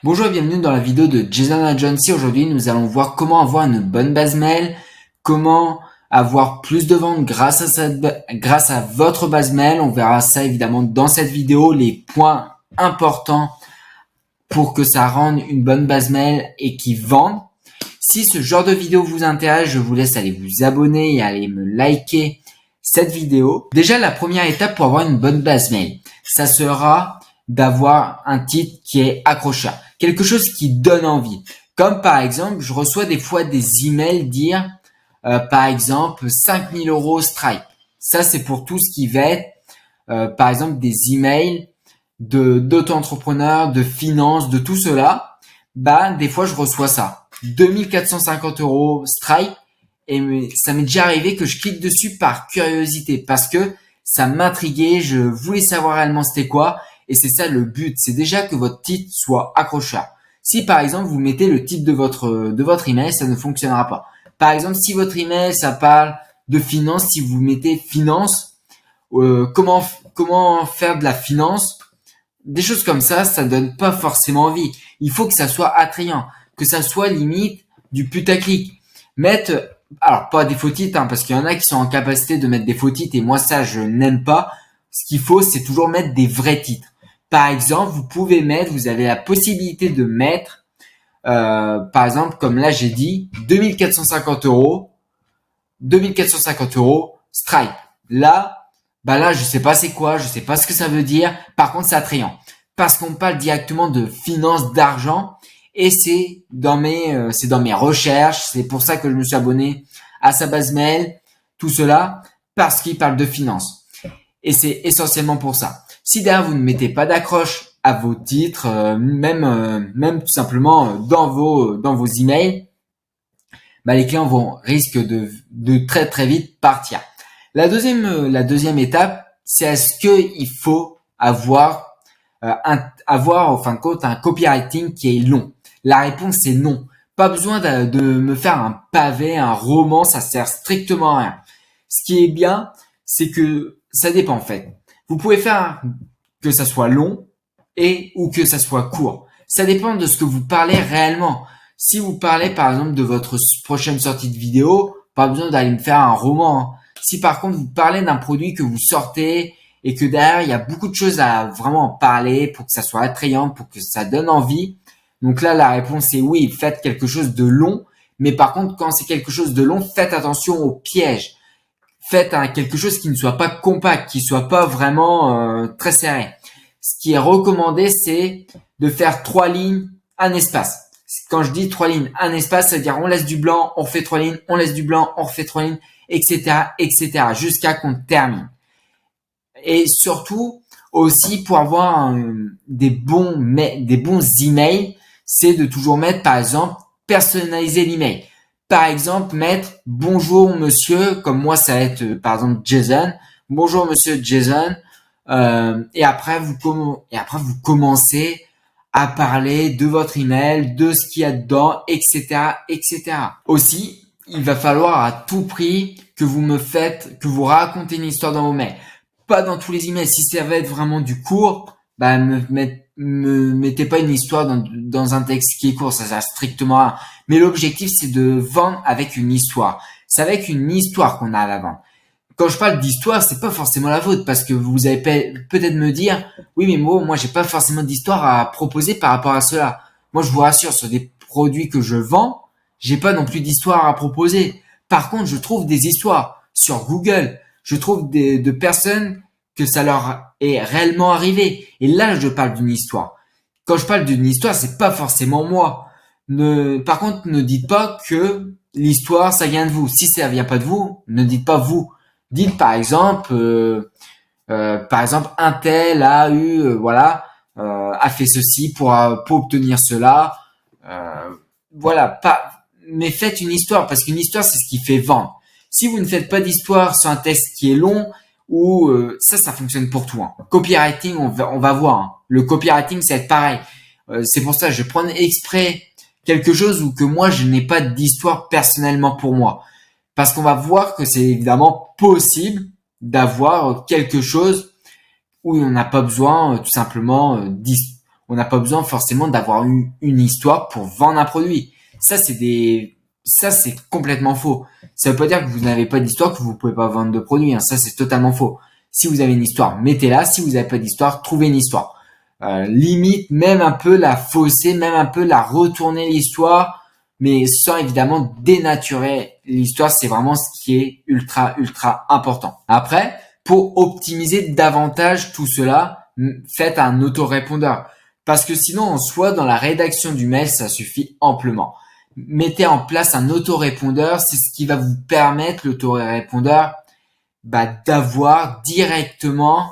Bonjour et bienvenue dans la vidéo de Jason Agency. Aujourd'hui, nous allons voir comment avoir une bonne base mail, comment avoir plus de ventes grâce à votre base mail. On verra ça évidemment dans cette vidéo, les points importants pour que ça rende une bonne base mail et qui vende. Si ce genre de vidéo vous intéresse, je vous laisse aller vous abonner et aller me liker cette vidéo. Déjà, la première étape pour avoir une bonne base mail, ça sera d'avoir un titre qui est accrocheur. Quelque chose qui donne envie. Comme par exemple, je reçois des fois des emails dire, par exemple, 5000 € Stripe. Ça, c'est pour tout ce qui va être, par exemple, des emails d'auto-entrepreneurs, de finances, de tout cela. Des fois, je reçois ça. 2450 € Stripe. Et ça m'est déjà arrivé que je clique dessus par curiosité parce que ça m'intriguait, je voulais savoir réellement c'était quoi. Et c'est ça le but, c'est déjà que votre titre soit accrocheur. Si par exemple vous mettez le titre de votre email, ça ne fonctionnera pas. Par exemple, si votre email ça parle de finance, si vous mettez finance, comment faire de la finance, des choses comme ça donne pas forcément envie. Il faut que ça soit attrayant, que ça soit limite du putaclic. Alors pas des faux titres, parce qu'il y en a qui sont en capacité de mettre des faux titres et moi ça je n'aime pas. Ce qu'il faut, c'est toujours mettre des vrais titres. Par exemple, vous avez la possibilité de mettre, par exemple, comme là j'ai dit, 2450 € Stripe. Là, je sais pas c'est quoi, je sais pas ce que ça veut dire. Par contre, c'est attrayant parce qu'on parle directement de finances, d'argent, et c'est dans mes recherches. C'est pour ça que je me suis abonné à sa base mail, tout cela, parce qu'il parle de finances. Et c'est essentiellement pour ça. Si derrière vous ne mettez pas d'accroche à vos titres, même tout simplement dans vos emails, les clients risquent de très très vite partir. La deuxième étape, c'est est-ce que il faut avoir en fin de compte un copywriting qui est long. La réponse c'est non. Pas besoin de me faire un pavé, un roman, ça sert strictement à rien. Ce qui est bien, c'est que ça dépend en fait. Vous pouvez faire que ça soit long ou que ça soit court. Ça dépend de ce que vous parlez réellement. Si vous parlez par exemple de votre prochaine sortie de vidéo, pas besoin d'aller me faire un roman. Si par contre vous parlez d'un produit que vous sortez et que derrière il y a beaucoup de choses à vraiment en parler pour que ça soit attrayant, pour que ça donne envie, donc là la réponse est oui, faites quelque chose de long. Mais par contre, quand c'est quelque chose de long, faites attention aux pièges. Faites quelque chose qui ne soit pas compact, qui soit pas vraiment très serré. Ce qui est recommandé, c'est de faire 3 lignes, un espace. Quand je dis 3 lignes, un espace, c'est-à-dire on laisse du blanc, on refait 3 lignes, on laisse du blanc, on refait 3 lignes, etc., jusqu'à qu'on termine. Et surtout, aussi, pour avoir des bons emails, c'est de toujours mettre, par exemple, personnaliser l'email. Par exemple, mettre bonjour monsieur, comme moi ça va être par exemple Jason. Bonjour monsieur Jason. Et après vous commencez à parler de votre email, de ce qu'il y a dedans, etc. Aussi, il va falloir à tout prix que vous racontez une histoire dans vos mails. Pas dans tous les emails. Si ça va être vraiment du court, me mettez pas une histoire dans un texte qui est court, ça sert strictement à rien. Mais l'objectif, c'est de vendre avec une histoire. C'est avec une histoire qu'on a à la vente. Quand je parle d'histoire, c'est pas forcément la vôtre, parce que vous allez peut-être me dire, oui, mais moi, j'ai pas forcément d'histoire à proposer par rapport à cela. Moi, je vous rassure, sur des produits que je vends, j'ai pas non plus d'histoire à proposer. Par contre, je trouve des histoires sur Google. Je trouve de personnes que ça leur est réellement arrivé. Et là, je parle d'une histoire. Quand je parle d'une histoire, c'est pas forcément moi. Par contre, ne dites pas que l'histoire, ça vient de vous. Si ça vient pas de vous, ne dites pas vous. Dites par exemple, un tel a eu, a fait ceci pour obtenir cela. Mais faites une histoire, parce qu'une histoire, c'est ce qui fait vendre. Si vous ne faites pas d'histoire sur un texte qui est long, ou ça fonctionne pour tout. Copywriting, on va voir. Le copywriting, ça va être pareil. C'est pour ça, je vais prendre exprès quelque chose où que moi, je n'ai pas d'histoire personnellement pour moi. Parce qu'on va voir que c'est évidemment possible d'avoir quelque chose où on n'a pas besoin tout simplement on n'a pas besoin forcément d'avoir une histoire pour vendre un produit. Ça, c'est complètement faux. Ça veut pas dire que vous n'avez pas d'histoire que vous pouvez pas vendre de produit, hein. Ça, c'est totalement faux. Si vous avez une histoire, mettez-la. Si vous n'avez pas d'histoire, trouvez une histoire. Limite, même un peu la fausser, même un peu la retourner l'histoire, mais sans évidemment dénaturer l'histoire. C'est vraiment ce qui est ultra important. Après, pour optimiser davantage tout cela, faites un autorépondeur. Parce que sinon, en soi, dans la rédaction du mail, ça suffit amplement. Mettez en place un autorépondeur, c'est ce qui va vous permettre, l'autorépondeur, d'avoir directement,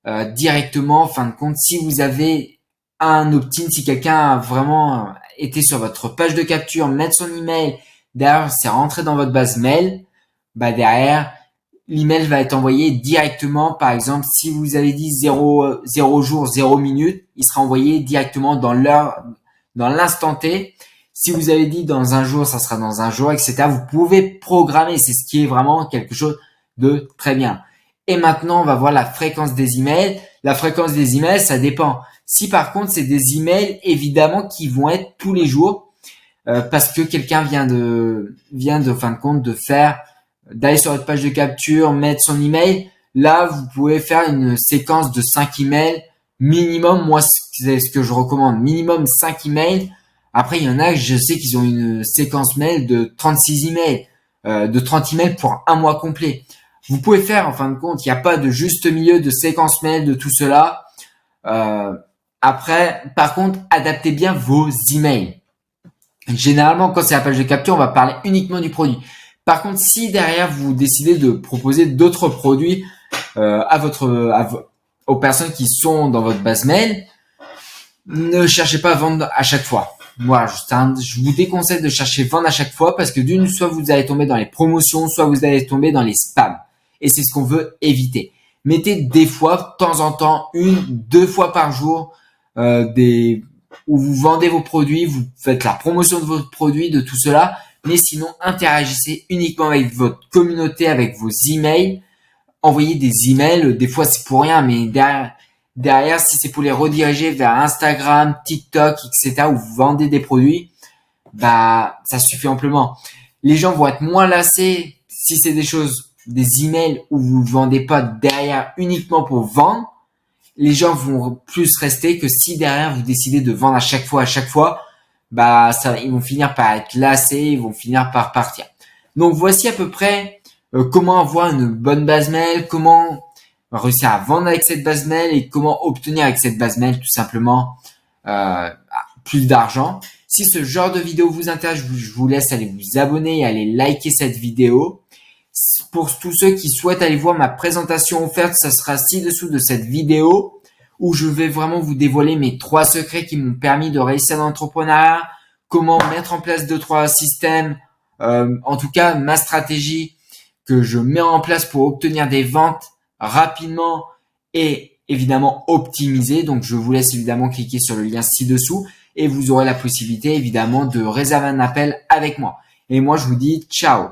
en fin de compte, si vous avez un opt-in, si quelqu'un a vraiment été sur votre page de capture, mettre son email, derrière c'est rentré dans votre base mail, derrière l'email va être envoyé directement. Par exemple, si vous avez dit 0 jour, 0 minute, il sera envoyé directement dans l'heure, dans l'instant T. Si vous avez dit dans un jour, ça sera dans un jour, etc. Vous pouvez programmer. C'est ce qui est vraiment quelque chose de très bien. Et maintenant, on va voir la fréquence des emails. La fréquence des emails, ça dépend. Si par contre, c'est des emails, évidemment, qui vont être tous les jours, parce que quelqu'un vient de fin de compte, d'aller sur votre page de capture, mettre son email. Là, vous pouvez faire une séquence de 5 emails minimum. Moi, c'est ce que je recommande. Minimum 5 emails. Après, il y en a, je sais qu'ils ont une séquence mail de 36 emails, de 30 emails pour un mois complet. Vous pouvez faire, en fin de compte, il n'y a pas de juste milieu de séquence mail de tout cela. Après, par contre, adaptez bien vos emails. Généralement, quand c'est la page de capture, on va parler uniquement du produit. Par contre, si derrière vous décidez de proposer d'autres produits aux personnes qui sont dans votre base mail, ne cherchez pas à vendre à chaque fois. Moi, je vous déconseille de chercher vendre à chaque fois parce que d'une, soit vous allez tomber dans les promotions, soit vous allez tomber dans les spams. Et c'est ce qu'on veut éviter. Mettez des fois, de temps en temps, 2 fois par jour, où vous vendez vos produits, vous faites la promotion de vos produits, de tout cela. Mais sinon, interagissez uniquement avec votre communauté, avec vos emails. Envoyez des emails. Des fois, c'est pour rien, mais derrière, si c'est pour les rediriger vers Instagram, TikTok, etc., où vous vendez des produits, ça suffit amplement. Les gens vont être moins lassés si c'est des emails où vous ne vendez pas derrière uniquement pour vendre. Les gens vont plus rester que si derrière vous décidez de vendre à chaque fois, ils vont finir par être lassés, ils vont finir par partir. Donc voici à peu près comment avoir une bonne base mail, comment réussir à vendre avec cette base mail et comment obtenir avec cette base mail tout simplement plus d'argent. Si ce genre de vidéo vous intéresse, je vous laisse aller vous abonner et aller liker cette vidéo. Pour tous ceux qui souhaitent aller voir ma présentation offerte, ça sera ci-dessous de cette vidéo où je vais vraiment vous dévoiler mes 3 secrets qui m'ont permis de réussir dans l'entrepreneuriat, comment mettre en place 2-3 systèmes, en tout cas ma stratégie que je mets en place pour obtenir des ventes rapidement et évidemment optimiser. Donc je vous laisse évidemment cliquer sur le lien ci-dessous et vous aurez la possibilité évidemment de réserver un appel avec moi. Et moi je vous dis ciao.